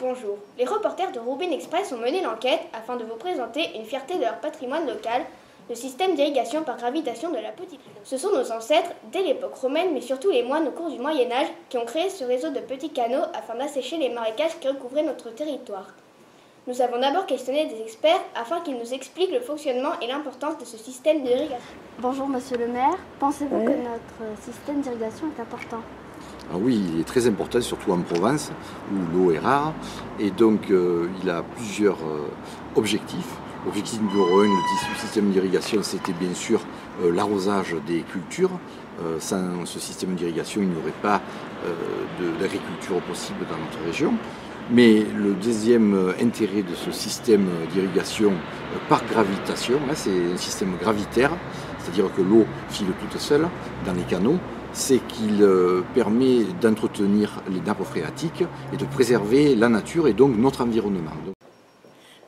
bonjour. Les reporters de Roubine Express ont mené l'enquête afin de vous présenter une fierté de leur patrimoine local, le système d'irrigation par gravitation de la Petite Rive. Ce sont nos ancêtres, dès l'époque romaine, mais surtout les moines au cours du Moyen-Âge, qui ont créé ce réseau de petits canaux afin d'assécher les marécages qui recouvraient notre territoire. Nous avons d'abord questionné des experts afin qu'ils nous expliquent le fonctionnement et l'importance de ce système d'irrigation. Bonjour Monsieur le maire, pensez-vous que notre système d'irrigation est important ? Ah oui, il est très important, surtout en Provence, où l'eau est rare, et donc il a plusieurs objectifs. L'objectif numéro 1 du système d'irrigation, c'était bien sûr l'arrosage des cultures. Sans ce système d'irrigation, il n'y aurait pas d'agriculture possible dans notre région. Mais le deuxième intérêt de ce système d'irrigation par gravitation, c'est un système gravitaire, c'est-à-dire que l'eau file toute seule dans les canaux, c'est qu'il permet d'entretenir les nappes phréatiques et de préserver la nature et donc notre environnement.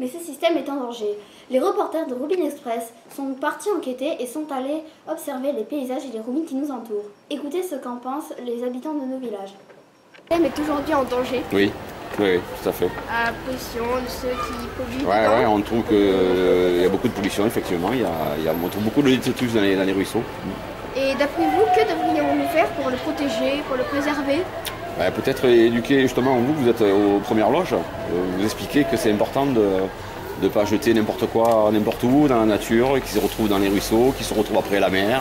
Mais ce système est en danger. Les reporters de Roubine Express sont partis enquêter et sont allés observer les paysages et les roubines qui nous entourent. Écoutez ce qu'en pensent les habitants de nos villages. Le système est aujourd'hui en danger. Oui, tout à fait. À la pollution de ceux qui polluent. Oui, on trouve qu'il y a beaucoup de pollution, effectivement. On trouve beaucoup de détritus dans les ruisseaux. Et d'après vous, que devrions-nous faire pour le protéger, pour le préserver ? Peut-être éduquer justement, vous êtes aux premières loges, vous expliquer que c'est important de ne pas jeter n'importe quoi, n'importe où dans la nature, qui se retrouve dans les ruisseaux, qui se retrouve après la mer.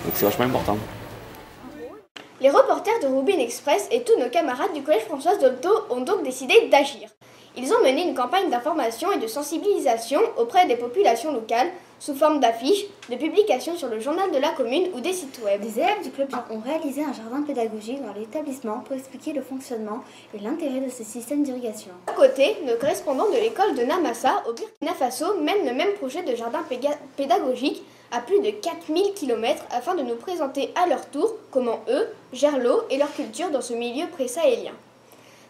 Donc c'est vachement important. Les reporters de Roubine Express et tous nos camarades du collège Françoise Dolto ont donc décidé d'agir. Ils ont mené une campagne d'information et de sensibilisation auprès des populations locales sous forme d'affiches, de publications sur le journal de la commune ou des sites web. Des élèves du club ont réalisé un jardin pédagogique dans l'établissement pour expliquer le fonctionnement et l'intérêt de ce système d'irrigation. À côté, nos correspondants de l'école de Namassa au Burkina Faso mènent le même projet de jardin pédagogique à plus de 4000 km afin de nous présenter à leur tour comment eux gèrent l'eau et leur culture dans ce milieu pré-sahélien.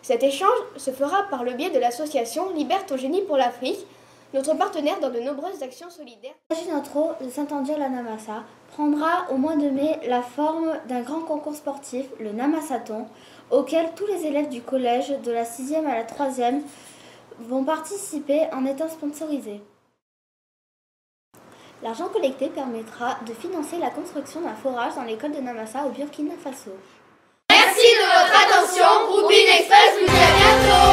Cet échange se fera par le biais de l'association Libertogénie pour l'Afrique, notre partenaire dans de nombreuses actions solidaires. Notre eau de Saint-Andier-la-Namassa prendra au mois de mai la forme d'un grand concours sportif, le Namassathon, auquel tous les élèves du collège de la 6e à la 3e vont participer en étant sponsorisés. L'argent collecté permettra de financer la construction d'un forage dans l'école de Namassa au Burkina Faso. Merci de votre attention, Roubine Express vous dit à bientôt.